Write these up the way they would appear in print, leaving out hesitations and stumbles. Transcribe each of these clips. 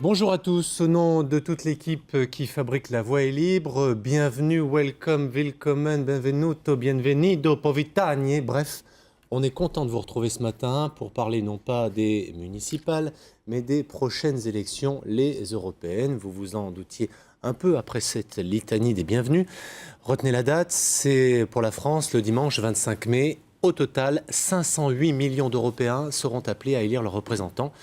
Bonjour à tous, au nom de toute l'équipe qui fabrique La Voix est libre, bienvenue, welcome, willkommen, benvenuto, bienvenido, povitanie. Bref, on est content de vous retrouver ce matin pour parler non pas des municipales, mais des prochaines élections, les européennes. Vous vous en doutiez un peu après cette litanie des bienvenus. Retenez la date, c'est pour la France le dimanche 25 mai. Au total, 508 millions d'Européens seront appelés à élire leurs représentants.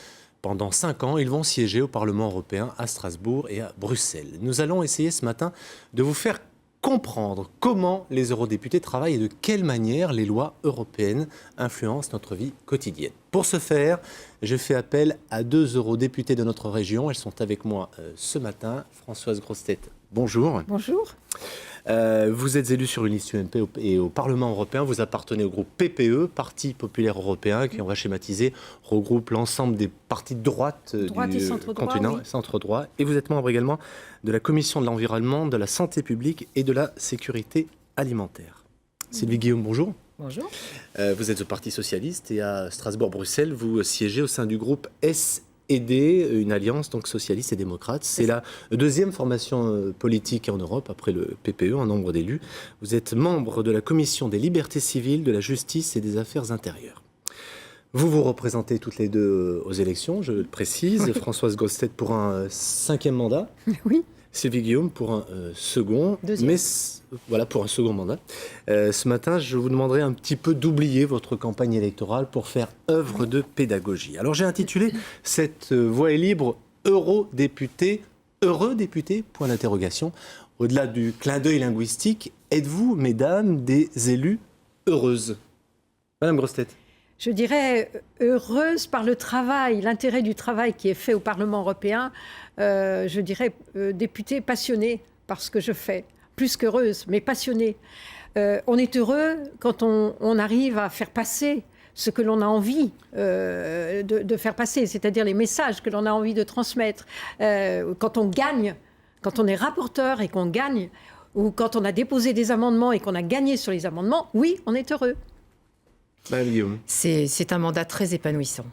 Pendant 5 ans, ils vont siéger au Parlement européen à Strasbourg et à Bruxelles. Nous allons essayer ce matin de vous faire comprendre comment les eurodéputés travaillent et de quelle manière les lois européennes influencent notre vie quotidienne. Pour ce faire, je fais appel à 2 eurodéputés de notre région. Elles sont avec moi ce matin. Françoise Grossetête, bonjour. Bonjour. Vous êtes élu sur une liste UMP et au Parlement européen. Vous appartenez au groupe PPE, Parti populaire européen, qui, on va schématiser, regroupe l'ensemble des partis de droite du continent, oui. Centre-droit. Et vous êtes membre également de la Commission de l'environnement, de la santé publique et de la sécurité alimentaire. Sylvie Guillaume, bonjour. Bonjour. Vous êtes au Parti socialiste et à Strasbourg-Bruxelles, vous siégez au sein du groupe SED, une alliance donc socialiste et démocrate. C'est la deuxième formation politique en Europe, après le PPE, en nombre d'élus. Vous êtes membre de la Commission des libertés civiles, de la justice et des affaires intérieures. Vous vous représentez toutes les deux aux élections, je le précise. Oui. Françoise Grossetête pour un 5e mandat. Oui. Sylvie Guillaume pour un second. Deuxième. Mais voilà, pour un second mandat. Ce matin, je vous demanderai un petit peu d'oublier votre campagne électorale pour faire œuvre de pédagogie. Alors j'ai intitulé cette Voix est libre eurodéputé, heureux député, point d'interrogation. Au-delà du clin d'œil linguistique, êtes-vous, mesdames, des élus heureuses? Madame Grossetête. Je dirais heureuse par le travail, l'intérêt du travail qui est fait au Parlement européen. Je dirais députée passionnée par ce que je fais. Plus qu'heureuse, mais passionnée. On est heureux quand on arrive à faire passer ce que l'on a envie de faire passer, c'est-à-dire les messages que l'on a envie de transmettre. Quand on gagne, quand on est rapporteur et qu'on gagne, ou quand on a déposé des amendements et qu'on a gagné sur les amendements, oui, on est heureux. C'est un mandat très épanouissant.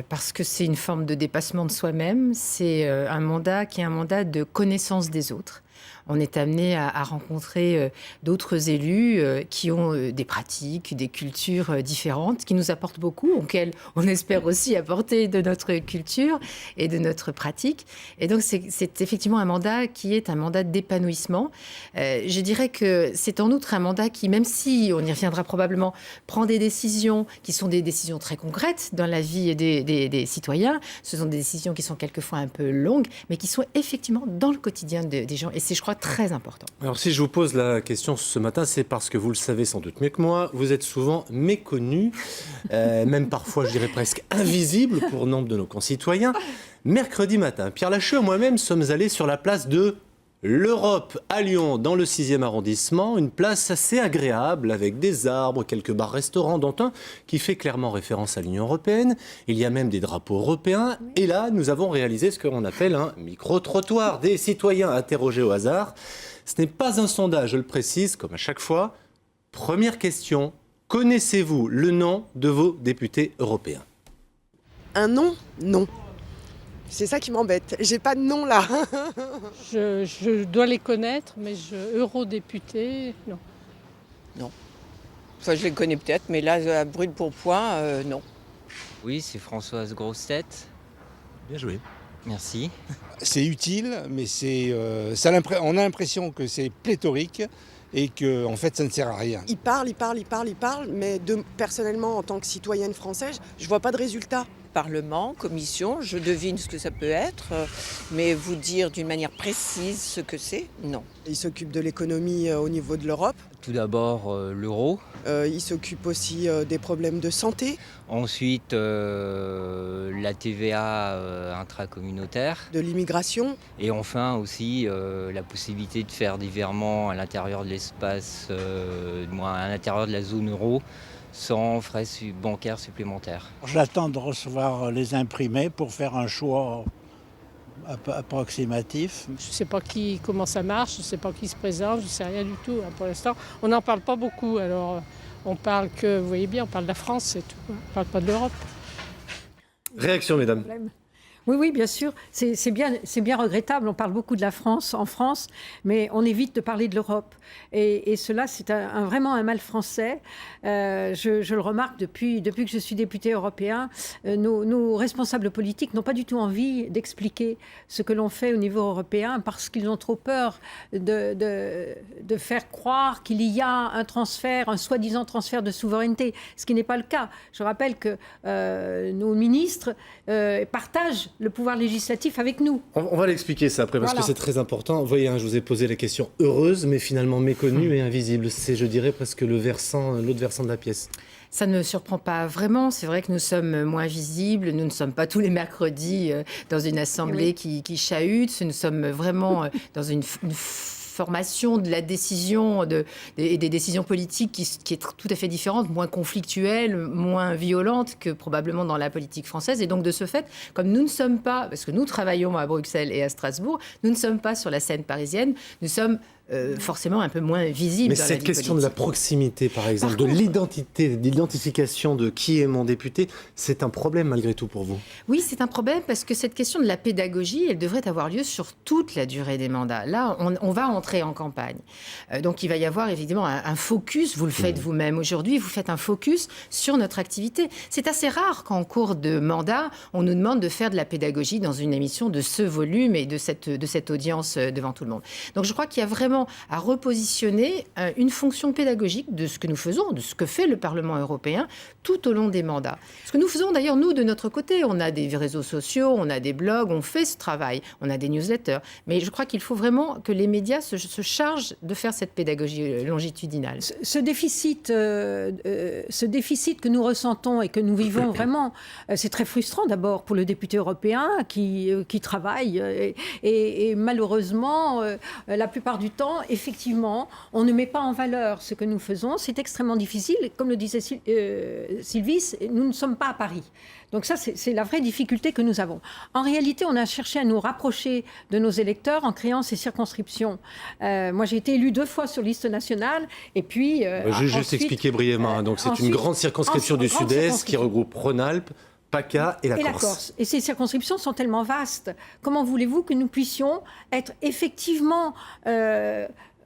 Parce que c'est une forme de dépassement de soi-même. C'est un mandat qui est un mandat de connaissance des autres. On est amené à rencontrer d'autres élus qui ont des pratiques, des cultures différentes, qui nous apportent beaucoup, auxquelles on espère aussi apporter de notre culture et de notre pratique. Et donc, c'est effectivement un mandat qui est un mandat d'épanouissement. Je dirais que c'est en outre un mandat qui, même si, on y reviendra probablement, prend des décisions qui sont des décisions très concrètes dans la vie des citoyens. Ce sont des décisions qui sont quelquefois un peu longues, mais qui sont effectivement dans le quotidien des gens. Et c'est, je crois, très important. Alors si je vous pose la question ce matin, c'est parce que vous le savez sans doute mieux que moi, vous êtes souvent méconnu, même parfois je dirais presque invisible pour nombre de nos concitoyens. Mercredi matin, Pierre Lacheux et moi-même sommes allés sur la place de l'Europe à Lyon, dans le 6e arrondissement, une place assez agréable avec des arbres, quelques bars-restaurants, dont un qui fait clairement référence à l'Union européenne. Il y a même des drapeaux européens. Et là, nous avons réalisé ce qu'on appelle un micro-trottoir des citoyens interrogés au hasard. Ce n'est pas un sondage, je le précise, comme à chaque fois. Première question, connaissez-vous le nom de vos députés européens? Un nom? Non. C'est ça qui m'embête. J'ai pas de nom là. Je dois les connaître, mais eurodéputé, non. Non. Enfin, je les connais peut-être, mais là, à brûle pour point, non. Oui, c'est Françoise Grossetête. Bien joué. Merci. C'est utile, mais on a l'impression que c'est pléthorique et que en fait, ça ne sert à rien. Ils parlent, mais personnellement, en tant que citoyenne française, je vois pas de résultat. Parlement, commission, je devine ce que ça peut être, mais vous dire d'une manière précise ce que c'est, non. Ils s'occupent de l'économie au niveau de l'Europe. Tout d'abord, l'euro. Ils s'occupent aussi des problèmes de santé. Ensuite, la TVA intracommunautaire. De l'immigration. Et enfin aussi, la possibilité de faire des virements à l'intérieur de l'espace, à l'intérieur de la zone euro, sans frais bancaires supplémentaires. J'attends de recevoir les imprimés pour faire un choix approximatif. Je ne sais pas comment ça marche, je ne sais pas qui se présente, je ne sais rien du tout pour l'instant. On n'en parle pas beaucoup, alors on parle que, vous voyez bien, on parle de la France, c'est tout. On ne parle pas de l'Europe. Réaction, mesdames. Oui, oui, bien sûr. C'est bien regrettable. On parle beaucoup de la France en France, mais on évite de parler de l'Europe. Et cela, c'est vraiment un mal français. Je le remarque depuis que je suis député européen. Nos responsables politiques n'ont pas du tout envie d'expliquer ce que l'on fait au niveau européen parce qu'ils ont trop peur de faire croire qu'il y a un soi-disant transfert de souveraineté, ce qui n'est pas le cas. Je rappelle que nos ministres partagent le pouvoir législatif avec nous. On va l'expliquer ça après, parce que c'est très important. Vous voyez, je vous ai posé la question heureuse, mais finalement méconnue et invisible. C'est, je dirais, presque l'autre versant de la pièce. Ça ne me surprend pas vraiment. C'est vrai que nous sommes moins visibles. Nous ne sommes pas tous les mercredis dans une assemblée qui chahute. Nous sommes vraiment dans une formation de la décision et des décisions politiques qui est tout à fait différente, moins conflictuelle, moins violente que probablement dans la politique française. Et donc, de ce fait, comme nous ne sommes pas, parce que nous travaillons à Bruxelles et à Strasbourg, nous ne sommes pas sur la scène parisienne, nous sommes forcément un peu moins visibles. Mais dans cette la vie question de la proximité, par exemple, de l'identification de qui est mon député, c'est un problème malgré tout pour vous? Oui, c'est un problème parce que cette question de la pédagogie, elle devrait avoir lieu sur toute la durée des mandats. Là, on va entrer en campagne. Donc, il va y avoir évidemment un focus. Vous le faites vous-même aujourd'hui. Vous faites un focus sur notre activité. C'est assez rare qu'en cours de mandat, on nous demande de faire de la pédagogie dans une émission de ce volume et de cette audience devant tout le monde. Donc, je crois qu'il y a vraiment à repositionner une fonction pédagogique de ce que nous faisons, de ce que fait le Parlement européen tout au long des mandats. Ce que nous faisons d'ailleurs, nous, de notre côté, on a des réseaux sociaux, on a des blogs, on fait ce travail, on a des newsletters. Mais je crois qu'il faut vraiment que les médias se chargent de faire cette pédagogie longitudinale. Ce déficit que nous ressentons et que nous vivons vraiment, c'est très frustrant d'abord pour le député européen qui travaille. Et malheureusement, la plupart du temps, effectivement, on ne met pas en valeur ce que nous faisons. C'est extrêmement difficile. Comme le disait Sylvie, nous ne sommes pas à Paris. Donc ça, c'est la vraie difficulté que nous avons. En réalité, on a cherché à nous rapprocher de nos électeurs en créant ces circonscriptions. Moi, j'ai été élue 2 fois sur liste nationale. Et puis, je vais juste expliquer brièvement. Donc, c'est une grande circonscription du Sud-Est qui regroupe Rhône-Alpes, PACA et la Corse. Et ces circonscriptions sont tellement vastes. Comment voulez-vous que nous puissions être effectivement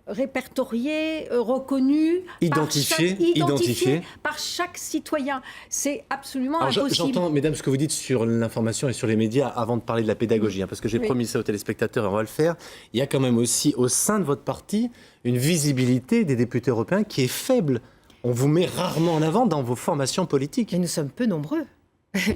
répertoriés, reconnus, identifiés par chaque citoyen? C'est absolument impossible. J'entends, mesdames, ce que vous dites sur l'information et sur les médias avant de parler de la pédagogie, parce que j'ai promis ça aux téléspectateurs et on va le faire. Il y a quand même aussi au sein de votre parti une visibilité des députés européens qui est faible. On vous met rarement en avant dans vos formations politiques. Mais nous sommes peu nombreux.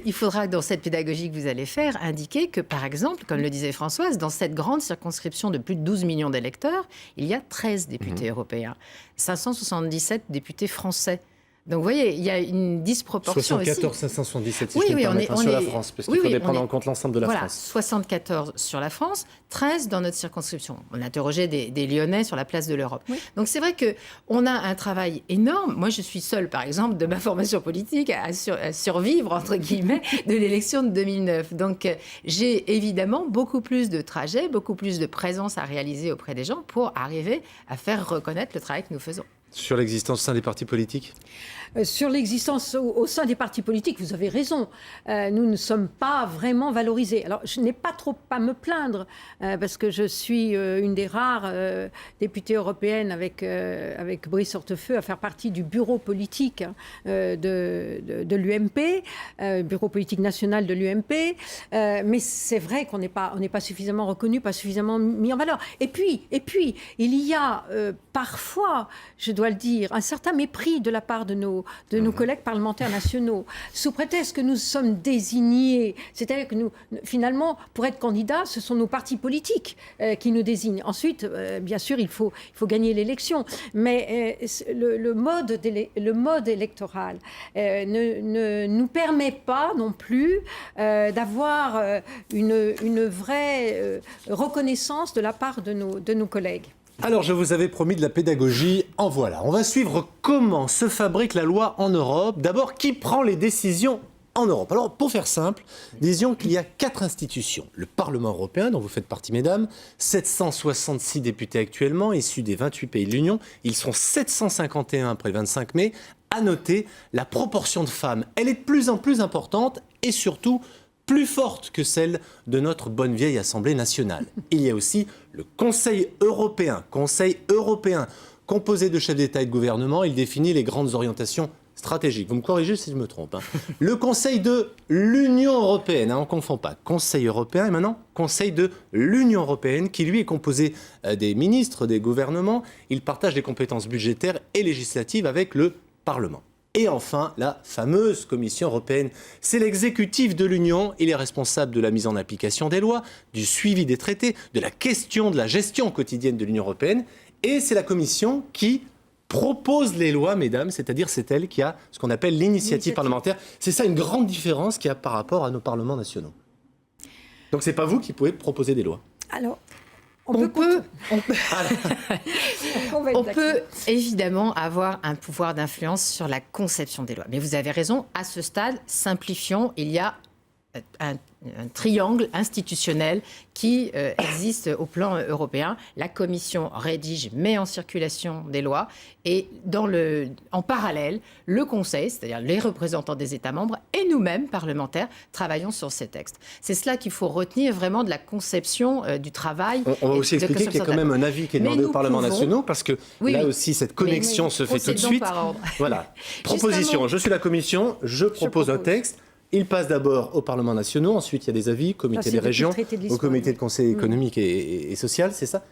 Il faudra, dans cette pédagogie que vous allez faire, indiquer que, par exemple, comme le disait Françoise, dans cette grande circonscription de plus de 12 millions d'électeurs, il y a 13 députés européens, 577 députés français. Donc, vous voyez, il y a une disproportion 74, aussi. 577, si je peux me permettre, sur la France, parce qu'il faut prendre en compte l'ensemble de la France. 74 sur la France, 13 dans notre circonscription. On interrogeait des Lyonnais sur la place de l'Europe. Oui. Donc, c'est vrai qu'on a un travail énorme. Moi, je suis seule, par exemple, de ma formation politique à survivre, entre guillemets, de l'élection de 2009. Donc, j'ai évidemment beaucoup plus de trajets, beaucoup plus de présence à réaliser auprès des gens pour arriver à faire reconnaître le travail que nous faisons. Sur l'existence au sein des partis politiques ? Sur l'existence au sein des partis politiques, vous avez raison. Nous ne sommes pas vraiment valorisés. Alors, je n'ai pas trop à me plaindre, parce que je suis une des rares députées européennes avec Brice Hortefeux à faire partie du bureau politique de l'UMP, bureau politique national de l'UMP. Mais c'est vrai qu'on n'est pas suffisamment reconnu, pas suffisamment mis en valeur. Et puis il y a parfois, je dois le dire, un certain mépris de la part de nos collègues parlementaires nationaux, sous prétexte que nous sommes désignés. C'est-à-dire que nous, finalement, pour être candidats, ce sont nos partis politiques qui nous désignent. Ensuite, bien sûr, il faut gagner l'élection. Mais le mode électoral ne nous permet pas non plus d'avoir une vraie reconnaissance de la part de nos collègues. Alors, je vous avais promis de la pédagogie, en voilà. On va suivre comment se fabrique la loi en Europe. D'abord, qui prend les décisions en Europe? Alors, pour faire simple, disons qu'il y a 4 institutions. Le Parlement européen, dont vous faites partie, mesdames, 766 députés actuellement, issus des 28 pays de l'Union. Ils seront 751 après le 25 mai. À noter, la proportion de femmes, elle est de plus en plus importante et surtout plus forte que celle de notre bonne vieille Assemblée nationale. Il y a aussi le Conseil européen, composé de chefs d'État et de gouvernement. Il définit les grandes orientations stratégiques. Vous me corrigez si je me trompe. Le Conseil de l'Union européenne, on ne confond pas. Conseil européen et maintenant Conseil de l'Union européenne, qui lui est composé des ministres, des gouvernements. Il partage les compétences budgétaires et législatives avec le Parlement. Et enfin, la fameuse Commission européenne. C'est l'exécutif de l'Union. Il est responsable de la mise en application des lois, du suivi des traités, de la question de la gestion quotidienne de l'Union européenne. Et c'est la Commission qui propose les lois, mesdames, c'est-à-dire c'est elle qui a ce qu'on appelle l'initiative parlementaire. C'est ça une grande différence qu'il y a par rapport à nos parlements nationaux. Donc c'est pas vous qui pouvez proposer des lois. Alors, On peut évidemment avoir un pouvoir d'influence sur la conception des lois. Mais vous avez raison, à ce stade, simplifions, il y a un triangle institutionnel qui existe au plan européen. La Commission rédige, met en circulation des lois et en parallèle, le Conseil, c'est-à-dire les représentants des États membres et nous-mêmes, parlementaires, travaillons sur ces textes. C'est cela qu'il faut retenir vraiment de la conception du travail. On va aussi expliquer qu'il y a quand même un avis qui est demandé aux parlements nationaux parce que là aussi, cette connexion se fait tout de suite. Voilà. Proposition. Je suis la Commission, je propose un texte. Il passe d'abord aux parlements nationaux, ensuite il y a des avis, comité des régions, au comité de conseil économique et social, c'est ça?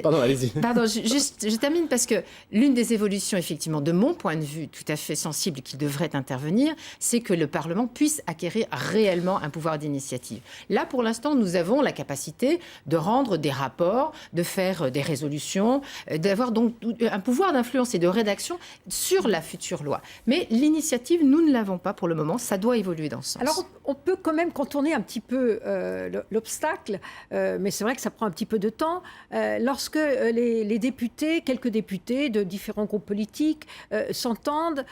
Pardon, allez-y. Pardon, je termine parce que l'une des évolutions, effectivement, de mon point de vue tout à fait sensible qui devrait intervenir, c'est que le Parlement puisse acquérir réellement un pouvoir d'initiative. Là, pour l'instant, nous avons la capacité de rendre des rapports, de faire des résolutions, d'avoir donc un pouvoir d'influence et de rédaction sur la future loi. Mais l'initiative, nous ne l'avons pas pour le moment. Ça doit évoluer dans ce sens. Alors, on peut quand même contourner un petit peu l'obstacle, mais c'est vrai que ça prend un petit peu de temps. Lorsque les députés, quelques députés de différents groupes politiques s'entendent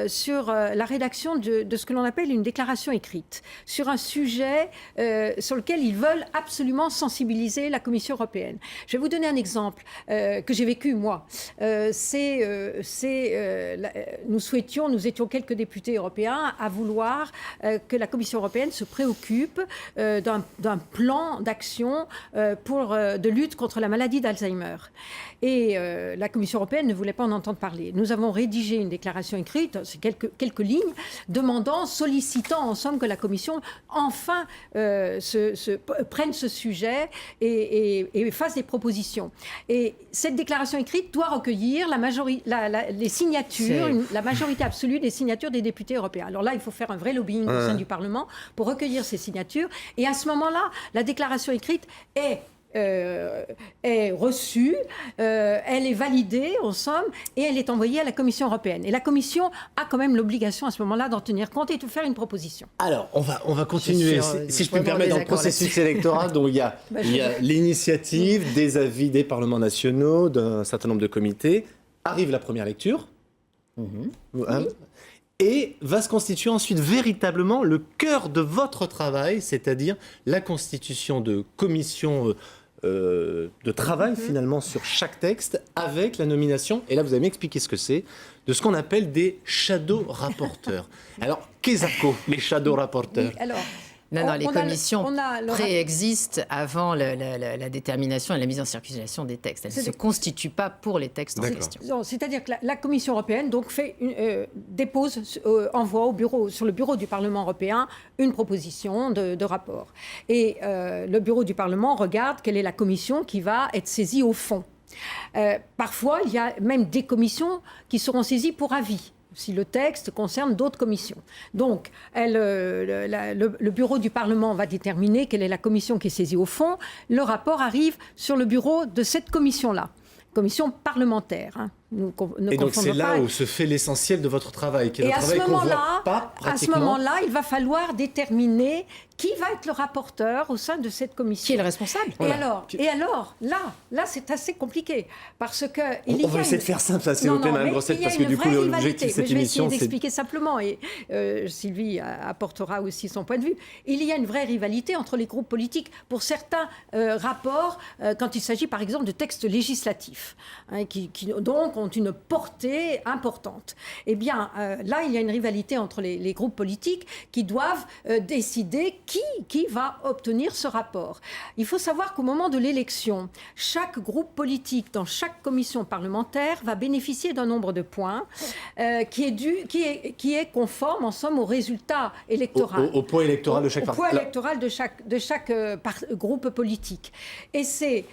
sur la rédaction de ce que l'on appelle une déclaration écrite, sur un sujet sur lequel ils veulent absolument sensibiliser la Commission européenne. Je vais vous donner un exemple que j'ai vécu, moi. Nous étions quelques députés européens à vouloir que la Commission européenne se préoccupe d'un plan d'action de lutte contre la maladie d'Alzheimer. Et la Commission européenne ne voulait pas en entendre parler. Nous avons rédigé une déclaration écrite, c'est quelques lignes, sollicitant en somme que la Commission enfin prenne ce sujet et fasse des propositions. Et cette déclaration écrite doit recueillir les signatures, la majorité absolue des signatures des députés européens. Alors là, il faut faire un vrai lobbying au sein du Parlement pour recueillir ces signatures. Et à ce moment-là, la déclaration écrite est reçue, elle est validée, en somme, et elle est envoyée à la Commission européenne. Et la Commission a quand même l'obligation, à ce moment-là, d'en tenir compte et de faire une proposition. Alors, on va continuer, si je puis me permettre, dans le processus électoral. Donc, il y a l'initiative, des avis des parlements nationaux, d'un certain nombre de comités. Arrive la première lecture. Et va se constituer ensuite véritablement le cœur de votre travail, c'est-à-dire la constitution de commissions de travail finalement sur chaque texte avec la nomination, et là vous allez m'expliquer ce que c'est, de ce qu'on appelle des shadow rapporteurs. Alors, qu'est-ce que les shadow rapporteurs? Non, les commissions préexistent avant la détermination et la mise en circulation des textes. Elles ne se constituent pas pour les textes en question. C'est-à-dire que la Commission européenne donc, envoie sur le bureau du Parlement européen une proposition de rapport. Et le bureau du Parlement regarde quelle est la commission qui va être saisie au fond. Parfois, il y a même des commissions qui seront saisies pour avis, si le texte concerne d'autres commissions. Donc, le bureau du Parlement va déterminer quelle est la commission qui est saisie au fond. Le rapport arrive sur le bureau de cette commission-là, commission parlementaire. Et donc c'est là où se fait l'essentiel de votre travail, qui est le travail qu'on ne voit pas pratiquement. À ce moment-là, il va falloir déterminer qui va être le rapporteur au sein de cette commission. Qui est le responsable. Et alors, là, c'est assez compliqué. Parce que on va essayer de faire simple, s'il vous plaît, Mme Grossetête, parce que du coup, l'objectif de cette émission, c'est... Je vais essayer d'expliquer simplement, et Sylvie apportera aussi son point de vue. Il y a une vraie rivalité entre les groupes politiques pour certains rapports, quand il s'agit, par exemple, de textes législatifs. Donc, ont une portée importante. Eh bien, là, il y a une rivalité entre les groupes politiques qui doivent décider qui va obtenir ce rapport. Il faut savoir qu'au moment de l'élection, chaque groupe politique dans chaque commission parlementaire va bénéficier d'un nombre de points qui est conforme, en somme, au résultat électoral. Au poids électoral de chaque parti. Au poids électoral de chaque groupe politique. Et ces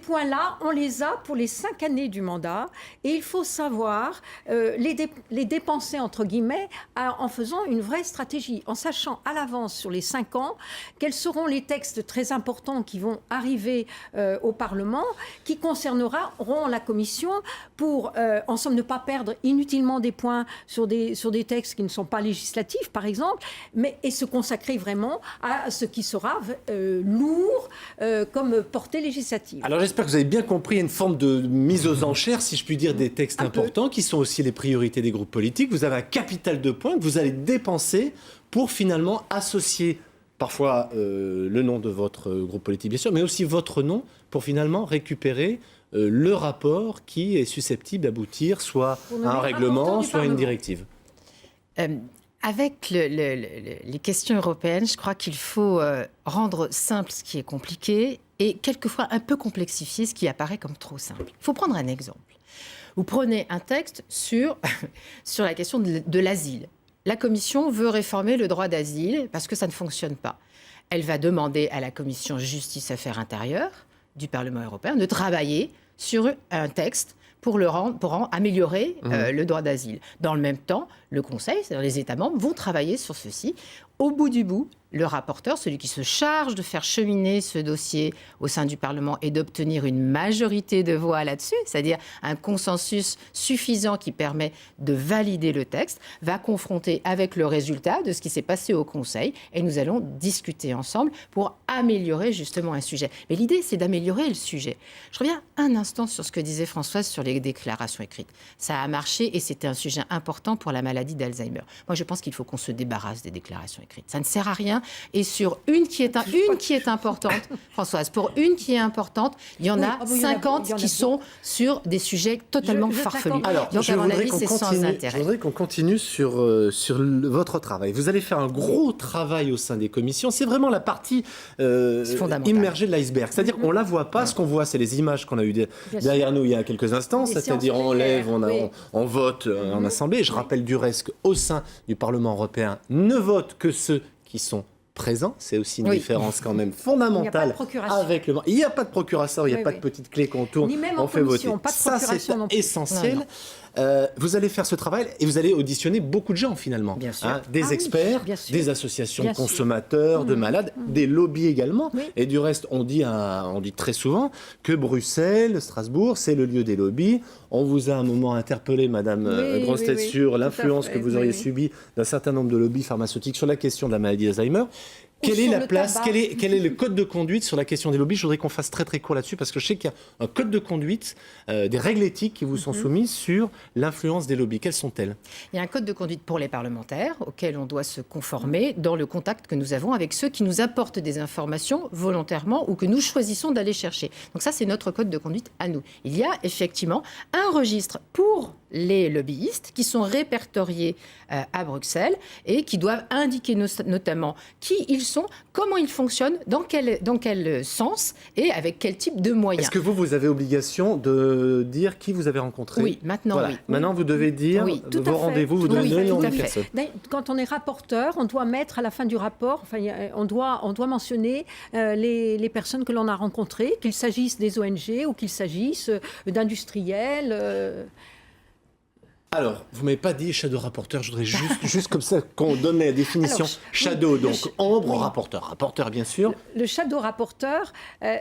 points-là, on les a pour les 5 années du mandat. Et il faut savoir les dépenser, entre guillemets, en faisant une vraie stratégie, en sachant à l'avance sur les 5 ans quels seront les textes très importants qui vont arriver au Parlement, qui concerneront la Commission pour, en somme, ne pas perdre inutilement des points sur des textes qui ne sont pas législatifs, par exemple, et se consacrer vraiment à ce qui sera lourd comme portée législative. Alors j'espère que vous avez bien compris, il y a une forme de mise aux enchères, si je puis dire, des textes importants qui sont aussi les priorités des groupes politiques. Vous avez un capital de points que vous allez dépenser pour finalement associer parfois le nom de votre groupe politique, bien sûr, mais aussi votre nom pour finalement récupérer le rapport qui est susceptible d'aboutir soit à un règlement, soit à une directive. Avec les questions européennes, je crois qu'il faut rendre simple ce qui est compliqué et quelquefois un peu complexifier ce qui apparaît comme trop simple. Il faut prendre un exemple. Vous prenez un texte sur la question de l'asile. La Commission veut réformer le droit d'asile parce que ça ne fonctionne pas. Elle va demander à la Commission Justice Affaires Intérieures du Parlement européen de travailler sur un texte pour améliorer le droit d'asile. Dans le même temps, le Conseil, c'est-à-dire les États membres, vont travailler sur ceci. Au bout du bout, le rapporteur, celui qui se charge de faire cheminer ce dossier au sein du Parlement et d'obtenir une majorité de voix là-dessus, c'est-à-dire un consensus suffisant qui permet de valider le texte, va confronter avec le résultat de ce qui s'est passé au Conseil et nous allons discuter ensemble pour améliorer justement un sujet. Mais l'idée, c'est d'améliorer le sujet. Je reviens un instant sur ce que disait Françoise sur les déclarations écrites. Ça a marché et c'était un sujet important pour la maladie d'Alzheimer. Moi, je pense qu'il faut qu'on se débarrasse des déclarations écrites. Ça ne sert à rien. Et sur une qui est importante, Françoise, pour une qui est importante, il y en a 50 qui sont sur des sujets totalement farfelus. Alors, donc, à mon avis, c'est sans intérêt. Je voudrais qu'on continue sur votre travail. Vous allez faire un gros travail au sein des commissions. C'est vraiment la partie immergée de l'iceberg. C'est-à-dire qu'on ne la voit pas. Ce qu'on voit, c'est les images qu'on a eues derrière nous il y a quelques instants. C'est-à-dire on lève, on vote en assemblée. Je rappelle du reste qu'au sein du Parlement européen, ne votent que ceux qui sont présents. C'est aussi une différence quand même fondamentale avec le... Il n'y a pas de procuration, il n'y a pas de petite clé qu'on tourne, on fait voter. Ça, c'est essentiel. Vous allez faire ce travail et vous allez auditionner beaucoup de gens finalement. Des experts, des associations de consommateurs, de malades, des lobbies également. Et du reste, on dit très souvent que Bruxelles, Strasbourg, c'est le lieu des lobbies. On vous a un moment interpellé, Madame Grossetête, sur l'influence que vous auriez subie d'un certain nombre de lobbies pharmaceutiques sur la question de la maladie d'Alzheimer. Quelle est la place, quel est le code de conduite sur la question des lobbies? Je voudrais qu'on fasse très très court là-dessus parce que je sais qu'il y a un code de conduite, des règles éthiques qui vous sont soumises sur l'influence des lobbies. Quelles sont-elles? Il y a un code de conduite pour les parlementaires auquel on doit se conformer dans le contact que nous avons avec ceux qui nous apportent des informations volontairement ou que nous choisissons d'aller chercher. Donc ça, c'est notre code de conduite à nous. Il y a effectivement un registre pour les lobbyistes qui sont répertoriés à Bruxelles et qui doivent indiquer notamment qui ils sont, comment ils fonctionnent, dans quel sens et avec quel type de moyens. Est-ce que vous avez obligation de dire qui vous avez rencontré? Oui, maintenant oui. Maintenant, vous devez dire vos rendez-vous, vous devez donner le nom des personnes. Quand on est rapporteur, on doit mettre à la fin du rapport, on doit mentionner les personnes que l'on a rencontrées, qu'il s'agisse des ONG ou qu'il s'agisse d'industriels. Alors, vous ne m'avez pas dit shadow rapporteur, je voudrais juste comme ça qu'on donne la définition. Alors, shadow, donc ombre, rapporteur bien sûr. Le shadow rapporteur,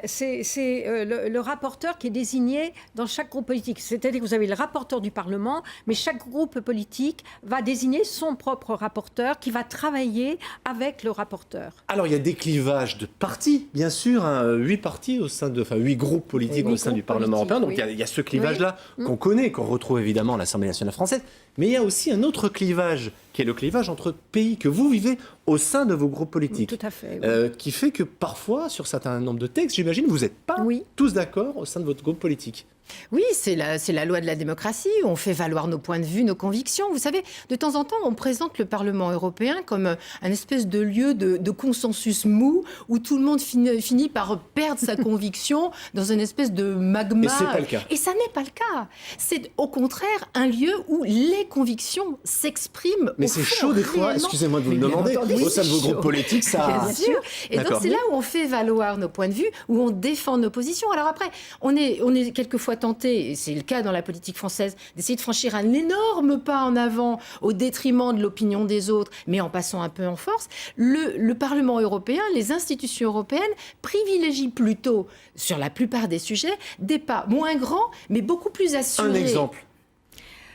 c'est le rapporteur qui est désigné dans chaque groupe politique. C'est-à-dire que vous avez le rapporteur du Parlement, mais chaque groupe politique va désigner son propre rapporteur qui va travailler avec le rapporteur. Alors, il y a des clivages de partis, bien sûr, 8 partis au sein de, 8 groupes politiques au sein du Parlement européen. Donc, il y a ce clivage-là qu'on connaît, qu'on retrouve évidemment à l'Assemblée nationale française, mais il y a aussi un autre clivage, qui est le clivage entre pays que vous vivez au sein de vos groupes politiques. Tout à fait. Qui fait que parfois, sur certains nombres de textes, j'imagine, vous n'êtes pas tous d'accord au sein de votre groupe politique. Oui, c'est la loi de la démocratie. On fait valoir nos points de vue, nos convictions. Vous savez, de temps en temps, on présente le Parlement européen comme un espèce de lieu de consensus mou où tout le monde finit par perdre sa conviction dans une espèce de magma. Et c'est pas le cas. Et ça n'est pas le cas. C'est au contraire un lieu où les convictions s'expriment. Mais au c'est fond, chaud des fois, réellement. excusez-moi de vous le Mais bien demander, entendu, au sein de c'est vos groupes chaud. politiques, ça... Bien sûr. Et donc D'accord. c'est là où on fait valoir nos points de vue, où on défend nos positions. Alors après, on est quelquefois tenté, et c'est le cas dans la politique française, d'essayer de franchir un énorme pas en avant au détriment de l'opinion des autres, mais en passant un peu en force. Le Parlement européen, les institutions européennes privilégient plutôt, sur la plupart des sujets, des pas moins grands, mais beaucoup plus assurés.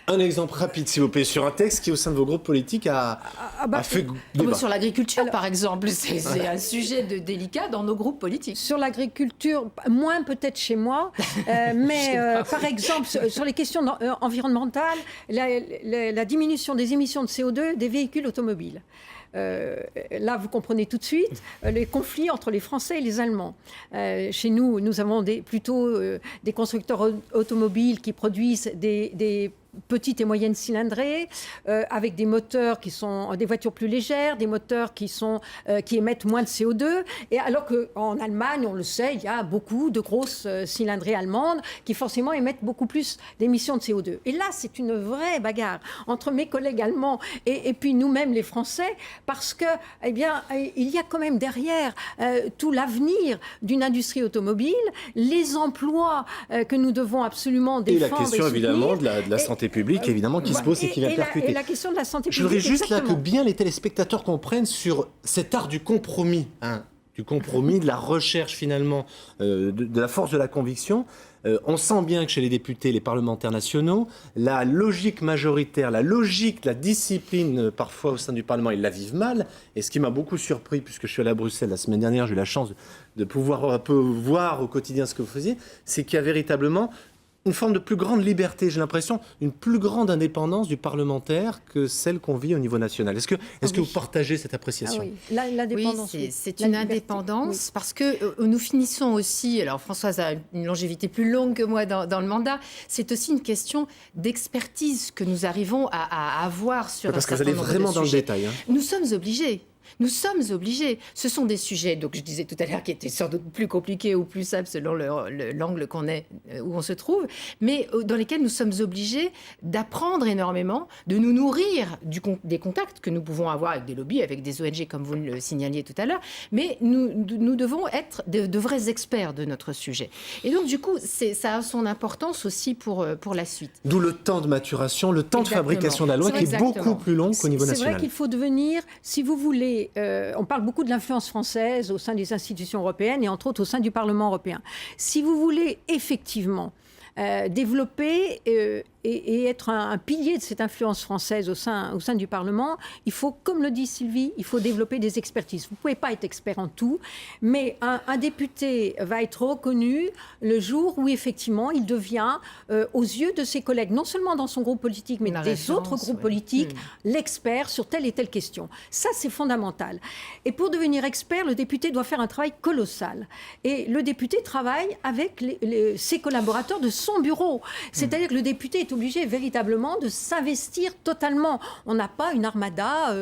Un exemple rapide, s'il vous plaît, sur un texte qui, au sein de vos groupes politiques, a fait débat. Sur l'agriculture, par exemple, c'est un sujet délicat dans nos groupes politiques. Sur l'agriculture, moins peut-être chez moi, mais par exemple, sur les questions environnementales, la diminution des émissions de CO2 des véhicules automobiles. Là, vous comprenez tout de suite les conflits entre les Français et les Allemands. Chez nous, nous avons plutôt des constructeurs automobiles qui produisent des petites et moyennes cylindrées, avec des moteurs qui sont des voitures plus légères, des moteurs qui émettent moins de CO2. Et alors qu'en Allemagne, on le sait, il y a beaucoup de grosses cylindrées allemandes qui forcément émettent beaucoup plus d'émissions de CO2. Et là, c'est une vraie bagarre entre mes collègues allemands et puis nous-mêmes les Français, parce que, eh bien, il y a quand même derrière tout l'avenir d'une industrie automobile, les emplois que nous devons absolument défendre. Et la question, évidemment, de la santé publique, évidemment, qui se pose et qui vient percuter. Et la question de la santé publique. Je voudrais juste là que exactement. bien les téléspectateurs comprennent sur cet art du compromis, du compromis, de la recherche finalement, de la force de la conviction. On sent bien que chez les députés, les parlementaires nationaux, la logique majoritaire, la logique, la discipline, parfois au sein du Parlement, ils la vivent mal. Et ce qui m'a beaucoup surpris, puisque je suis allé à Bruxelles la semaine dernière, j'ai eu la chance de pouvoir un peu voir au quotidien ce que vous faisiez, c'est qu'il y a véritablement une forme de plus grande liberté, j'ai l'impression, une plus grande indépendance du parlementaire que celle qu'on vit au niveau national. Est-ce que vous partagez cette appréciation ? Ah oui, l'indépendance. Oui, c'est La une liberté. indépendance parce que nous finissons aussi, alors Françoise a une longévité plus longue que moi dans le mandat, c'est aussi une question d'expertise que nous arrivons à avoir sur un Parce que vous certain allez nombre vraiment de dans le sujets. détail. Nous sommes obligés. Nous sommes obligés. Ce sont des sujets, donc je disais tout à l'heure, qui étaient sans doute plus compliqués ou plus simples selon l'angle où on se trouve, mais dans lesquels nous sommes obligés d'apprendre énormément, de nous nourrir des contacts que nous pouvons avoir avec des lobbies, avec des ONG, comme vous le signaliez tout à l'heure, mais nous devons être de vrais experts de notre sujet. Et donc, du coup, ça a son importance aussi pour la suite. D'où le temps de maturation, le temps Exactement. de fabrication de la loi qui est beaucoup plus long qu'au niveau C'est national. vrai qu'il faut devenir, si vous voulez, on parle beaucoup de l'influence française au sein des institutions européennes et entre autres au sein du Parlement européen. Si vous voulez effectivement développer et être un pilier de cette influence française au sein du Parlement, il faut, comme le dit Sylvie, il faut développer des expertises. Vous ne pouvez pas être expert en tout, mais un député va être reconnu le jour où, effectivement, il devient, aux yeux de ses collègues, non seulement dans son groupe politique, mais des autres groupes politiques, l'expert sur telle et telle question. Ça, c'est fondamental. Et pour devenir expert, le député doit faire un travail colossal. Et le député travaille avec ses collaborateurs de son bureau. C'est-à-dire que le député est obligé véritablement de s'investir totalement. On n'a pas une armada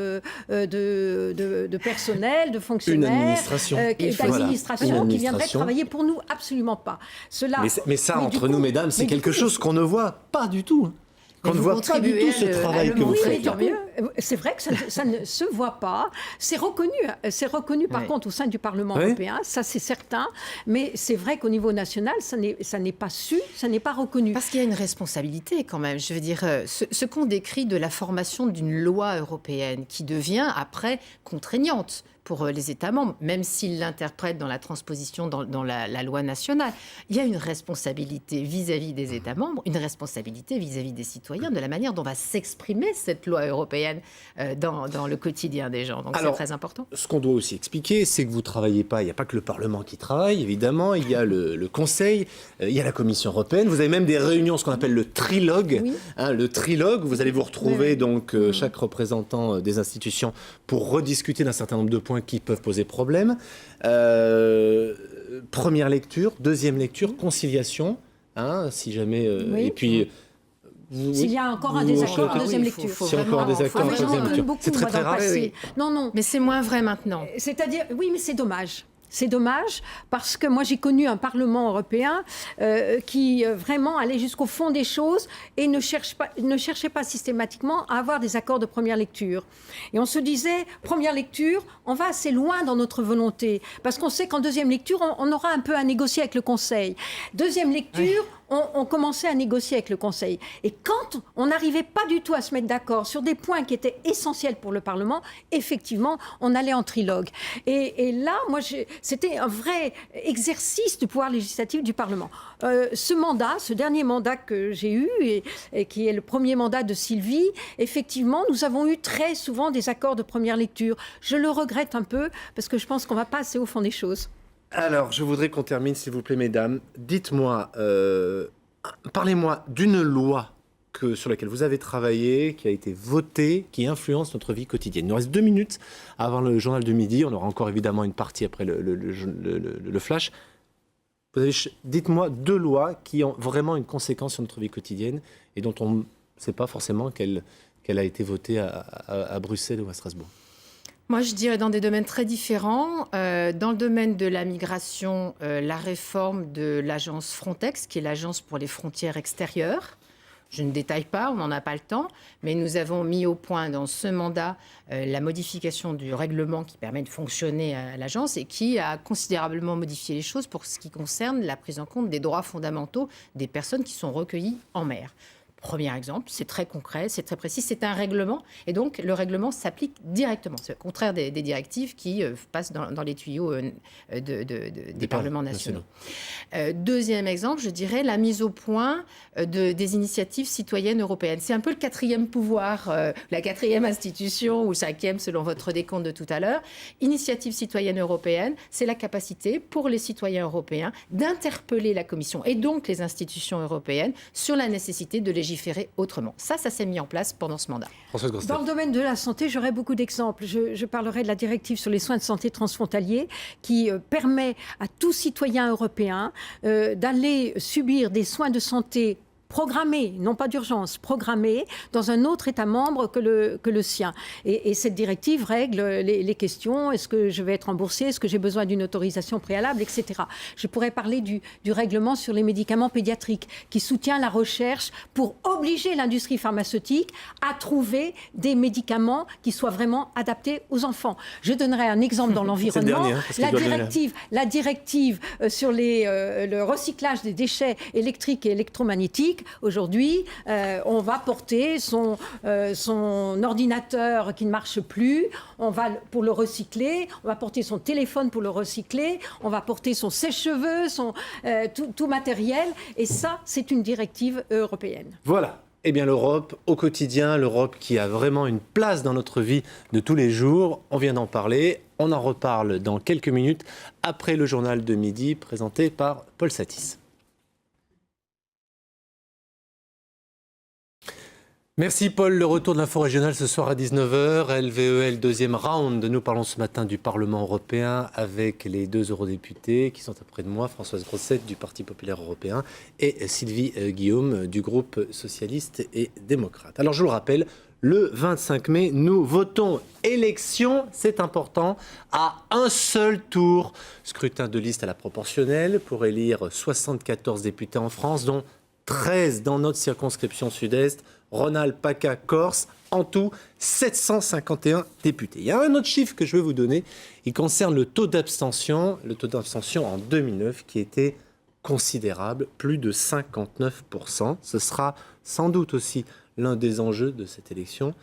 de personnel, de fonctionnaires, d'administration qui viendraient travailler pour nous. Absolument pas. Mais ça, entre nous, mesdames, c'est quelque chose qu'on ne voit pas du tout. Qu'on ne voit pas du tout ce travail que vous faites. C'est vrai que ça ne se voit pas. C'est reconnu par contre au sein du Parlement européen, ça c'est certain. Mais c'est vrai qu'au niveau national, ça n'est pas su, ça n'est pas reconnu. Parce qu'il y a une responsabilité quand même. Je veux dire, ce qu'on décrit de la formation d'une loi européenne qui devient après contraignante pour les États membres, même s'ils l'interprètent dans la transposition dans la loi nationale. Il y a une responsabilité vis-à-vis des États membres, une responsabilité vis-à-vis des citoyens, de la manière dont va s'exprimer cette loi européenne dans le quotidien des gens. Donc c'est très important. Ce qu'on doit aussi expliquer, c'est que vous ne travaillez pas, il n'y a pas que le Parlement qui travaille, évidemment, il y a le Conseil, il y a la Commission européenne, vous avez même des réunions, ce qu'on appelle le trilogue. Oui. Le trilogue, vous allez vous retrouver, donc, chaque représentant des institutions pour rediscuter d'un certain nombre de points qui peuvent poser problème. Première lecture, deuxième lecture, conciliation, hein, si jamais... Oui. Et puis... S'il y a encore un désaccord en deuxième lecture. S'il y a encore un désaccord en deuxième lecture. C'est très très rare. Non. Mais c'est moins vrai maintenant. C'est-à-dire, oui, mais c'est dommage. C'est dommage parce que moi j'ai connu un Parlement européen qui vraiment allait jusqu'au fond des choses et ne cherchait pas systématiquement à avoir des accords de première lecture. Et on se disait, première lecture, on va assez loin dans notre volonté parce qu'on sait qu'en deuxième lecture, on aura un peu à négocier avec le Conseil. Deuxième lecture, on commençait à négocier avec le Conseil. Et quand on n'arrivait pas du tout à se mettre d'accord sur des points qui étaient essentiels pour le Parlement, effectivement, on allait en trilogue. Et là, moi, c'était un vrai exercice du pouvoir législatif du Parlement. Ce mandat, ce dernier mandat que j'ai eu, et qui est le premier mandat de Sylvie, effectivement, nous avons eu très souvent des accords de première lecture. Je le regrette un peu, parce que je pense qu'on ne va pas assez au fond des choses. Alors, je voudrais qu'on termine, s'il vous plaît, mesdames. Dites-moi, parlez-moi d'une loi sur laquelle vous avez travaillé, qui a été votée, qui influence notre vie quotidienne. Il nous reste 2 minutes avant le journal de midi. On aura encore évidemment une partie après le flash. Dites-moi 2 lois qui ont vraiment une conséquence sur notre vie quotidienne et dont on ne sait pas forcément qu'elle a été votée à Bruxelles ou à Strasbourg. Moi, je dirais dans des domaines très différents. Dans le domaine de la migration, la réforme de l'agence Frontex, qui est l'agence pour les frontières extérieures. Je ne détaille pas, on n'en a pas le temps, mais nous avons mis au point dans ce mandat la modification du règlement qui permet de fonctionner à l'agence et qui a considérablement modifié les choses pour ce qui concerne la prise en compte des droits fondamentaux des personnes qui sont recueillies en mer. Premier exemple, c'est très concret, c'est très précis, c'est un règlement et donc le règlement s'applique directement. C'est le contraire des directives qui passent dans les tuyaux des parlements nationaux. Deuxième exemple, je dirais la mise au point des initiatives citoyennes européennes. C'est un peu le 4e pouvoir, la 4e institution ou 5e selon votre décompte de tout à l'heure. Initiative citoyenne européenne, c'est la capacité pour les citoyens européens d'interpeller la Commission et donc les institutions européennes sur la nécessité de légiférer autrement. Ça s'est mis en place pendant ce mandat. Dans le domaine de la santé, j'aurais beaucoup d'exemples. Je parlerai de la directive sur les soins de santé transfrontaliers qui permet à tout citoyen européen d'aller subir des soins de santé programmés, non pas d'urgence, programmés dans un autre État membre que le sien. Et cette directive règle les questions, est-ce que je vais être remboursé, est-ce que j'ai besoin d'une autorisation préalable, etc. Je pourrais parler du règlement sur les médicaments pédiatriques qui soutient la recherche pour obliger l'industrie pharmaceutique à trouver des médicaments qui soient vraiment adaptés aux enfants. Je donnerai un exemple dans l'environnement. La directive sur le recyclage des déchets électriques et électromagnétiques. Aujourd'hui, on va porter son ordinateur qui ne marche plus, pour le recycler, on va porter son téléphone pour le recycler, on va porter son sèche-cheveux, tout matériel, et ça, c'est une directive européenne. Voilà. Eh bien, l'Europe, au quotidien, l'Europe qui a vraiment une place dans notre vie de tous les jours. On vient d'en parler. On en reparle dans quelques minutes après le journal de midi présenté par Paul Satis. Merci Paul. Le retour de l'info régionale ce soir à 19h. LVEL, deuxième round. Nous parlons ce matin du Parlement européen avec les 2 eurodéputés qui sont auprès de moi, Françoise Grossetête du Parti populaire européen et Sylvie Guillaume du groupe socialiste et démocrate. Alors je vous le rappelle, le 25 mai, nous votons. Élection, c'est important, à un seul tour. Scrutin de liste à la proportionnelle pour élire 74 députés en France, dont 13 dans notre circonscription sud-est, Rhône-Alpes, PACA, Corse, en tout 751 députés. Il y a un autre chiffre que je vais vous donner, il concerne le taux d'abstention en 2009 qui était considérable, plus de 59%. Ce sera sans doute aussi l'un des enjeux de cette élection.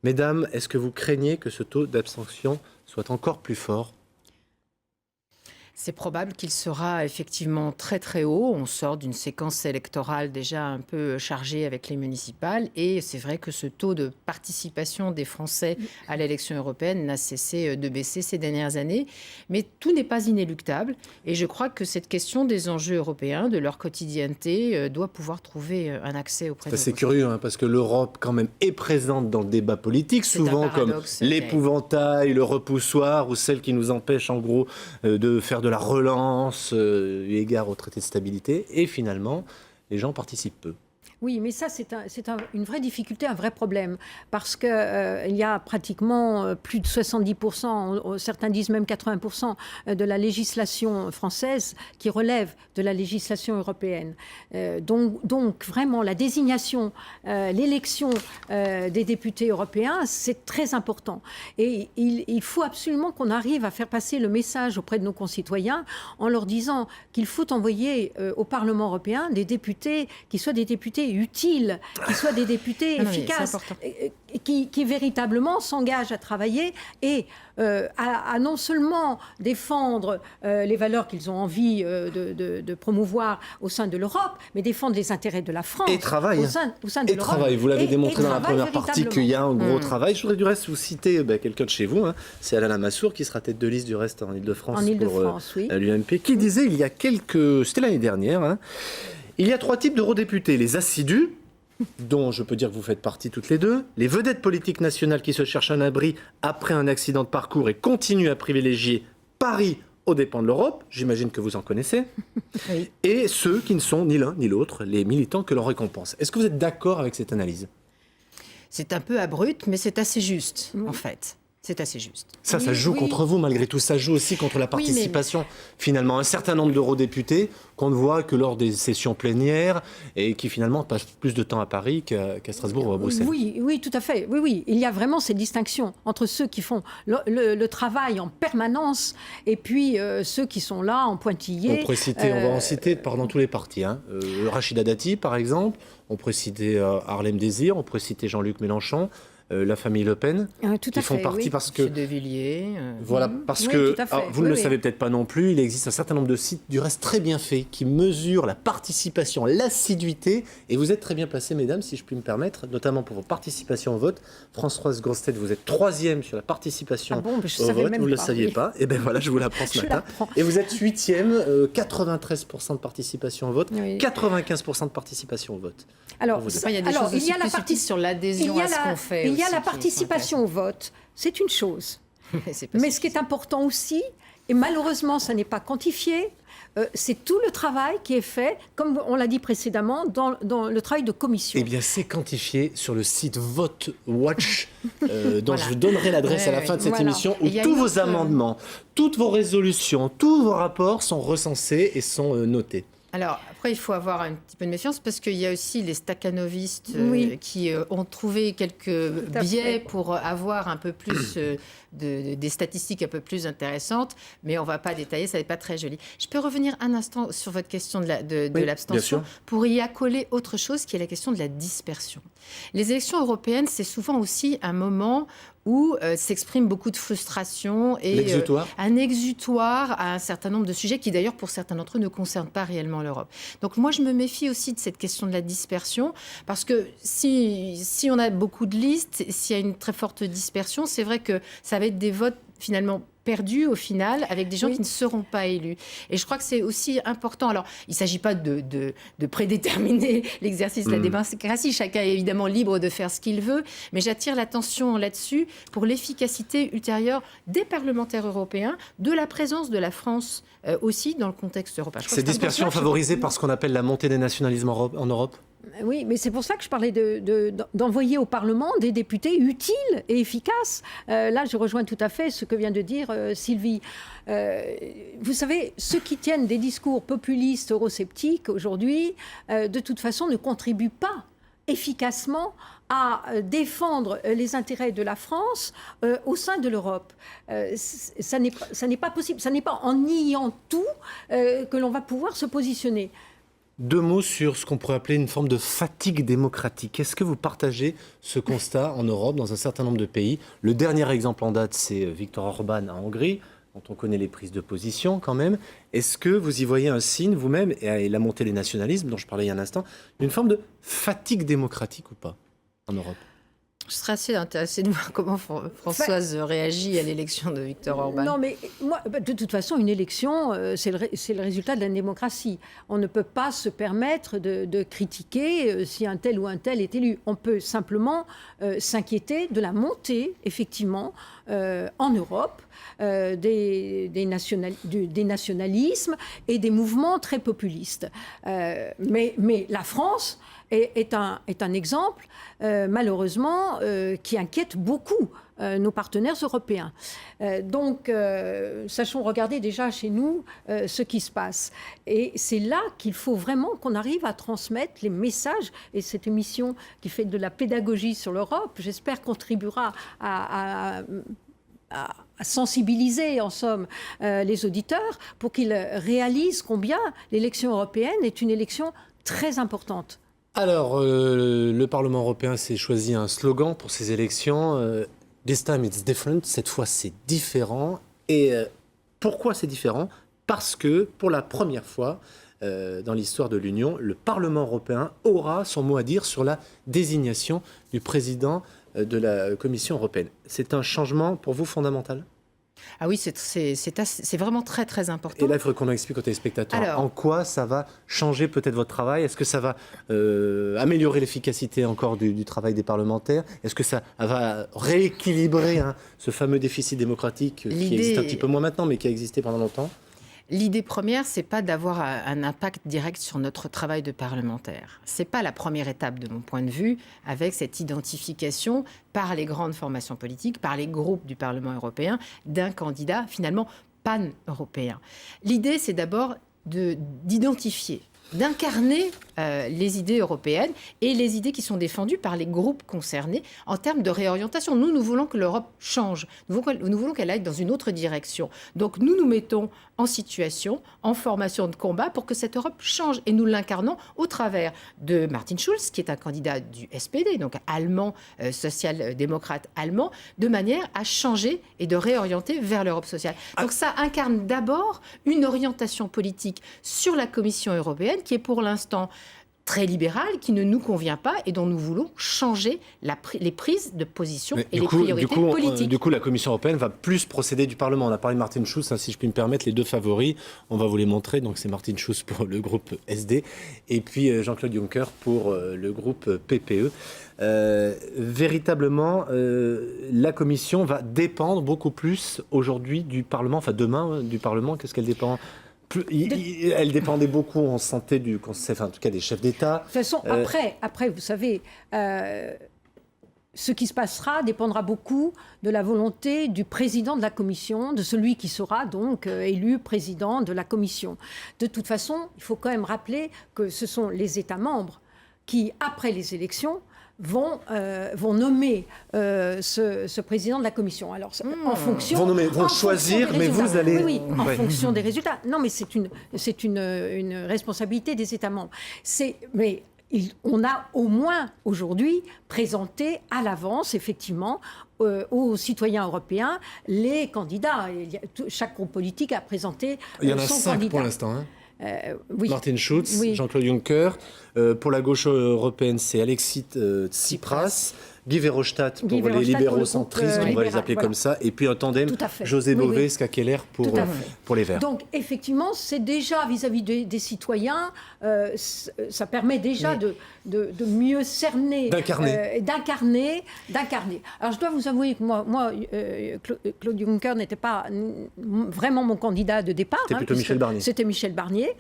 Mesdames, est-ce que vous craignez que ce taux d'abstention soit encore plus fort ? C'est probable qu'il sera effectivement très très haut. On sort d'une séquence électorale déjà un peu chargée avec les municipales et c'est vrai que ce taux de participation des Français à l'élection européenne n'a cessé de baisser ces dernières années. Mais tout n'est pas inéluctable et je crois que cette question des enjeux européens, de leur quotidienneté, doit pouvoir trouver un accès auprès de nous. C'est curieux parce que l'Europe quand même est présente dans le débat politique, souvent comme l'épouvantail, le repoussoir ou celle qui nous empêche en gros de faire de la relance eu égard au traité de stabilité. Et finalement, les gens participent peu. Oui, mais ça, c'est une vraie difficulté, un vrai problème, parce qu'il y a pratiquement plus de 70%, certains disent même 80% de la législation française qui relève de la législation européenne. Donc, vraiment, la désignation, l'élection des députés européens, c'est très important. Et il faut absolument qu'on arrive à faire passer le message auprès de nos concitoyens en leur disant qu'il faut envoyer au Parlement européen des députés qui soient des députés utiles, qui soient des députés efficaces, qui véritablement s'engagent à travailler et à non seulement défendre les valeurs qu'ils ont envie de promouvoir au sein de l'Europe, mais défendre les intérêts de la France et travail. au sein de l'Europe. Travail. Vous l'avez démontré dans la première partie véritablement. qu'il y a un gros travail. Je voudrais du reste vous citer quelqu'un de chez vous, c'est Alain Lamassoure qui sera tête de liste du reste en Ile-de-France pour oui. l'UMP, qui disait il y a c'était l'année dernière, il y a 3 types d'eurodéputés. Les assidus, dont je peux dire que vous faites partie toutes les deux, les vedettes politiques nationales qui se cherchent un abri après un accident de parcours et continuent à privilégier Paris aux dépens de l'Europe, j'imagine que vous en connaissez, Oui. et ceux qui ne sont ni l'un ni l'autre, les militants que l'on récompense. Est-ce que vous êtes d'accord avec cette analyse ? C'est un peu abrupt, mais c'est assez juste, en fait. C'est assez juste. Ça joue contre vous malgré tout. Ça joue aussi contre la participation. Finalement, un certain nombre d'eurodéputés qu'on ne voit que lors des sessions plénières et qui finalement passent plus de temps à Paris qu'à Strasbourg ou à Bruxelles. Oui, tout à fait. Oui. Il y a vraiment cette distinction entre ceux qui font le travail en permanence et puis ceux qui sont là en pointillé. On va en citer dans tous les partis. Rachida Dati, par exemple. On pourrait citer Harlem Désir. On pourrait citer Jean-Luc Mélenchon. La famille Le Pen, qui font partie parce que... De Villiers. Voilà, parce que vous ne le savez peut-être pas non plus, il existe un certain nombre de sites, du reste très bien faits, qui mesurent la participation, l'assiduité, et vous êtes très bien placés, mesdames, si je puis me permettre, notamment pour vos participations au vote. Françoise Grossetête, vous êtes 3e sur la participation au vote, vous ne le saviez pas, et bien voilà, je vous l'apprends ce matin. Et vous êtes 8e, 93% de participation au vote, 95% de participation au vote. Alors, il y a des choses aussi plus subtiles sur l'adhésion à ce qu'on fait. Il y a la participation au vote, c'est une chose. Mais ce qui est important aussi, et malheureusement ça n'est pas quantifié, c'est tout le travail qui est fait, comme on l'a dit précédemment, dans le travail de commission. Eh bien, c'est quantifié sur le site Vote Watch, dont je vous donnerai l'adresse à la fin de cette émission, où tous vos amendements, toutes vos résolutions, tous vos rapports sont recensés et sont notés. Alors, après, il faut avoir un petit peu de méfiance parce qu'il y a aussi les stakhanovistes qui ont trouvé quelques biais pour avoir un peu plus des statistiques un peu plus intéressantes, mais on ne va pas détailler, ça n'est pas très joli. Je peux revenir un instant sur votre question de l'abstention pour y accoler autre chose qui est la question de la dispersion. Les élections européennes, c'est souvent aussi un moment où s'exprime beaucoup de frustration et un exutoire à un certain nombre de sujets qui d'ailleurs pour certains d'entre eux ne concernent pas réellement l'Europe. Donc moi je me méfie aussi de cette question de la dispersion parce que si on a beaucoup de listes, s'il y a une très forte dispersion, c'est vrai que ça va être des votes finalement perdus au final avec des gens qui ne seront pas élus. Et je crois que c'est aussi important. Alors, il ne s'agit pas de prédéterminer l'exercice de la démocratie. Chacun est évidemment libre de faire ce qu'il veut. Mais j'attire l'attention là-dessus pour l'efficacité ultérieure des parlementaires européens, de la présence de la France aussi dans le contexte européen. Cette dispersion favorisée par ce qu'on appelle la montée des nationalismes en Europe ? Oui, mais c'est pour ça que je parlais d'envoyer au Parlement des députés utiles et efficaces. Là, je rejoins tout à fait ce que vient de dire Sylvie. Vous savez, ceux qui tiennent des discours populistes, eurosceptiques aujourd'hui, de toute façon, ne contribuent pas efficacement à défendre les intérêts de la France au sein de l'Europe. Ça n'est pas possible. Ça n'est pas en niant tout que l'on va pouvoir se positionner. 2 mots sur ce qu'on pourrait appeler une forme de fatigue démocratique. Est-ce que vous partagez ce constat en Europe, dans un certain nombre de pays ? Le dernier exemple en date, c'est Viktor Orban en Hongrie, dont on connaît les prises de position quand même. Est-ce que vous y voyez un signe, vous-même, et la montée des nationalismes, dont je parlais il y a un instant, d'une forme de fatigue démocratique ou pas, en Europe ? Je serais assez intéressée de voir comment Françoise réagit à l'élection de Viktor Orban. Non, mais moi, de toute façon, une élection, c'est le résultat de la démocratie. On ne peut pas se permettre de critiquer si un tel ou un tel est élu. On peut simplement s'inquiéter de la montée, effectivement, en Europe, des nationalismes et des mouvements très populistes. Mais la France est un exemple, malheureusement, qui inquiète beaucoup nos partenaires européens. Donc, sachons regarder déjà chez nous ce qui se passe. Et c'est là qu'il faut vraiment qu'on arrive à transmettre les messages. Et cette émission qui fait de la pédagogie sur l'Europe, j'espère, contribuera à sensibiliser, en somme, les auditeurs pour qu'ils réalisent combien l'élection européenne est une élection très importante. Alors, le Parlement européen s'est choisi un slogan pour ces élections. This time it's different. Cette fois, c'est différent. Et pourquoi c'est différent ? Parce que, pour la première fois dans l'histoire de l'Union, le Parlement européen aura son mot à dire sur la désignation du président de la Commission européenne. C'est un changement pour vous fondamental ? Ah oui, c'est vraiment très, très important. Et là, il faudrait qu'on explique aux téléspectateurs. Alors, en quoi ça va changer peut-être votre travail ? Est-ce que ça va améliorer l'efficacité encore du travail des parlementaires ? Est-ce que ça va rééquilibrer ce fameux déficit démocratique qui existe un petit peu moins maintenant, mais qui a existé pendant longtemps ? L'idée première, c'est pas d'avoir un impact direct sur notre travail de parlementaire. C'est pas la première étape de mon point de vue, avec cette identification par les grandes formations politiques, par les groupes du Parlement européen, d'un candidat finalement pan-européen. L'idée, c'est d'abord d'identifier, d'incarner les idées européennes et les idées qui sont défendues par les groupes concernés en termes de réorientation. Nous voulons que l'Europe change. Nous voulons qu'elle aille dans une autre direction. Donc nous nous mettons en situation, en formation de combat pour que cette Europe change. Et nous l'incarnons au travers de Martin Schulz, qui est un candidat du SPD, donc allemand, social-démocrate allemand, de manière à changer et de réorienter vers l'Europe sociale. Donc ça incarne d'abord une orientation politique sur la Commission européenne qui est pour l'instant très libérale, qui ne nous convient pas et dont nous voulons changer les prises de position et les priorités politiques. Du coup, la Commission européenne va plus procéder du Parlement. On a parlé de Martin Schulz, si je puis me permettre, les deux favoris, on va vous les montrer. Donc c'est Martin Schulz pour le groupe SD et puis Jean-Claude Juncker pour le groupe PPE. Véritablement, la Commission va dépendre beaucoup plus aujourd'hui du Parlement, enfin demain du Parlement. Qu'est-ce qu'elle dépend ? Elle dépendait beaucoup, on sentait du Conseil, enfin, en tout cas des chefs d'État. De toute façon, après, vous savez, ce qui se passera dépendra beaucoup de la volonté du président de la Commission, de celui qui sera donc élu président de la Commission. De toute façon, il faut quand même rappeler que ce sont les États membres qui, après les élections, vont nommer ce président de la Commission. Alors, en fonction... Vont choisir, mais vous allez... Oui, en fonction des résultats. Non, mais c'est une responsabilité des États membres. Mais on a au moins aujourd'hui présenté à l'avance, effectivement, aux citoyens européens, les candidats. Chaque groupe politique a présenté son candidat. Il y en a 5 pour l'instant, hein. Oui. Martin Schulz, oui. Jean-Claude Juncker. Pour la gauche européenne, c'est Alexis Tsipras. Guy Verhofstadt pour les libéraux centristes, on va les appeler comme ça. Et puis un tandem, José Bové, Ska Keller pour les Verts. Donc effectivement, c'est déjà vis-à-vis des citoyens, ça permet déjà de mieux cerner, d'incarner. Alors je dois vous avouer que moi Claude Juncker n'était pas vraiment mon candidat de départ. C'était plutôt Michel Barnier. C'était Michel Barnier.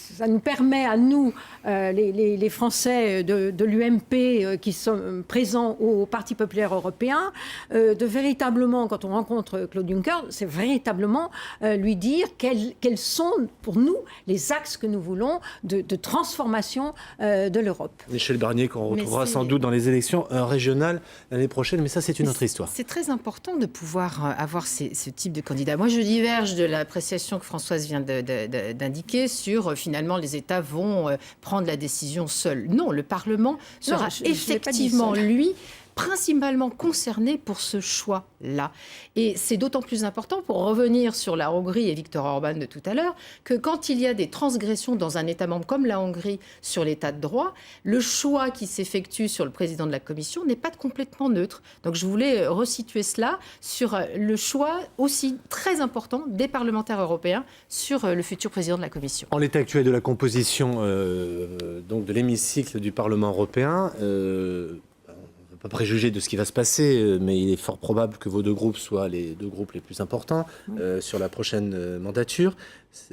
Ça nous permet à nous, les Français, de l'UMP qui sont présents au Parti populaire européen, de véritablement, quand on rencontre Claude Juncker, c'est véritablement lui dire quels sont pour nous les axes que nous voulons de transformation de l'Europe. Michel Barnier qu'on retrouvera sans doute dans les élections régionales l'année prochaine, mais ça c'est une autre histoire. C'est très important de pouvoir avoir ce type de candidat. Moi je diverge de l'appréciation que Françoise vient d'indiquer sur finalement les États vont prendre la décision seuls. Non, le Parlement sera effectivement, lui, principalement concernés pour ce choix-là. Et c'est d'autant plus important, pour revenir sur la Hongrie et Viktor Orban de tout à l'heure, que quand il y a des transgressions dans un État membre comme la Hongrie sur l'état de droit, le choix qui s'effectue sur le président de la Commission n'est pas complètement neutre. Donc je voulais resituer cela sur le choix aussi très important des parlementaires européens sur le futur président de la Commission. En l'état actuel de la composition donc de l'hémicycle du Parlement européen, on ne peut pas préjuger de ce qui va se passer, mais il est fort probable que vos deux groupes soient les deux groupes les plus importants sur la prochaine mandature.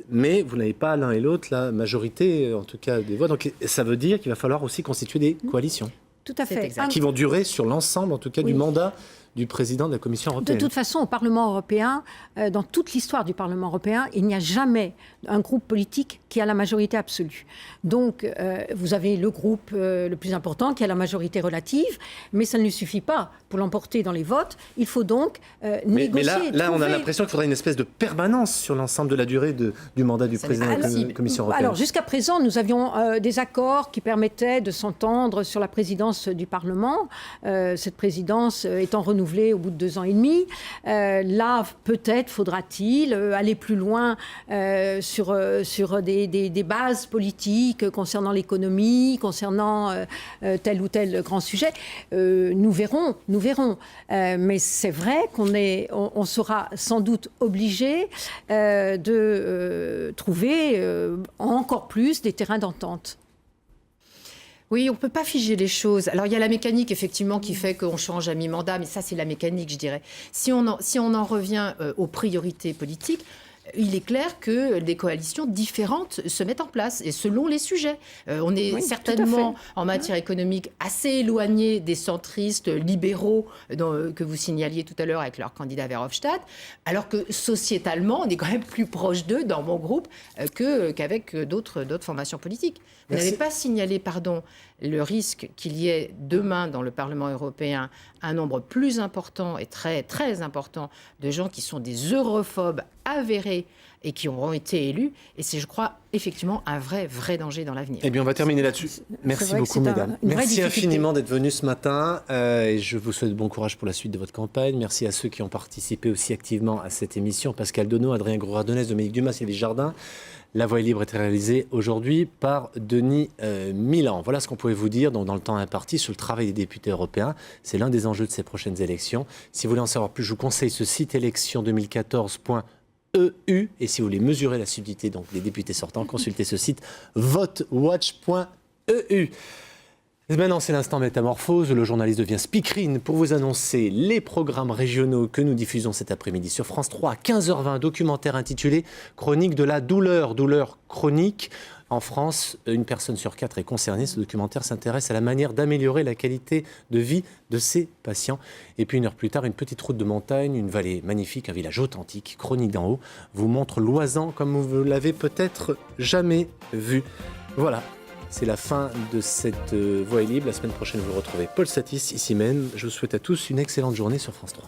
Mais vous n'avez pas l'un et l'autre la majorité, en tout cas, des voix. Donc ça veut dire qu'il va falloir aussi constituer des coalitions. Tout à fait. Qui vont durer sur l'ensemble, en tout cas, du mandat du président de la Commission européenne. De toute façon, au Parlement européen, dans toute l'histoire du Parlement européen, il n'y a jamais un groupe politique qui a la majorité absolue. Donc, vous avez le groupe le plus important qui a la majorité relative, mais ça ne lui suffit pas pour l'emporter dans les votes. Il faut donc négocier. Mais là on a l'impression qu'il faudrait une espèce de permanence sur l'ensemble de la durée du mandat du président de la Commission européenne. Alors, jusqu'à présent, nous avions des accords qui permettaient de s'entendre sur la présidence du Parlement. Cette présidence étant renouvelée au bout de 2 ans et demi. Là, peut-être faudra-t-il aller plus loin sur des bases politiques concernant l'économie, concernant tel ou tel grand sujet. Nous verrons. Mais c'est vrai qu'on sera sans doute obligé de trouver encore plus des terrains d'entente. Oui, on ne peut pas figer les choses. Alors, il y a la mécanique, effectivement, qui fait qu'on change à mi-mandat, mais ça, c'est la mécanique, je dirais. Si on en revient aux priorités politiques, il est clair que des coalitions différentes se mettent en place, et selon les sujets. On est certainement, en matière économique, assez éloigné des centristes libéraux que vous signaliez tout à l'heure avec leur candidat Verhofstadt, alors que sociétalement, on est quand même plus proche d'eux, dans mon groupe, qu'avec d'autres formations politiques. Vous n'avez pas signalé, le risque qu'il y ait demain dans le Parlement européen un nombre plus important et très, très important de gens qui sont des europhobes avérés et qui auront été élus. Et c'est, je crois, effectivement un vrai danger dans l'avenir. Eh bien, on va terminer là-dessus. Merci beaucoup, mesdames. Merci infiniment d'être venus ce matin. Et je vous souhaite bon courage pour la suite de votre campagne. Merci à ceux qui ont participé aussi activement à cette émission. Pascal Donneau, Adrien Gros-Ardonnez, Dominique Dumas, Sylvie Jardin. La Voix est libre était réalisée aujourd'hui par Denis Milan. Voilà ce qu'on pouvait vous dire dans le temps imparti sur le travail des députés européens. C'est l'un des enjeux de ces prochaines élections. Si vous voulez en savoir plus, je vous conseille ce site élection2014.eu. Et si vous voulez mesurer la subtilité des députés sortants, consultez ce site votewatch.eu. Maintenant, c'est l'instant métamorphose. Le journaliste devient speakerine pour vous annoncer les programmes régionaux que nous diffusons cet après-midi sur France 3 à 15h20. Un documentaire intitulé « Chronique de la douleur ». Douleur chronique. En France, 1 personne sur 4 est concernée. Ce documentaire s'intéresse à la manière d'améliorer la qualité de vie de ces patients. Et puis 1 heure plus tard, une petite route de montagne, une vallée magnifique, un village authentique, Chronique d'en haut, vous montre l'Oisan comme vous ne l'avez peut-être jamais vu. Voilà. C'est la fin de cette Voix est libre. La semaine prochaine, vous retrouvez Paul Satis, ici même. Je vous souhaite à tous une excellente journée sur France 3.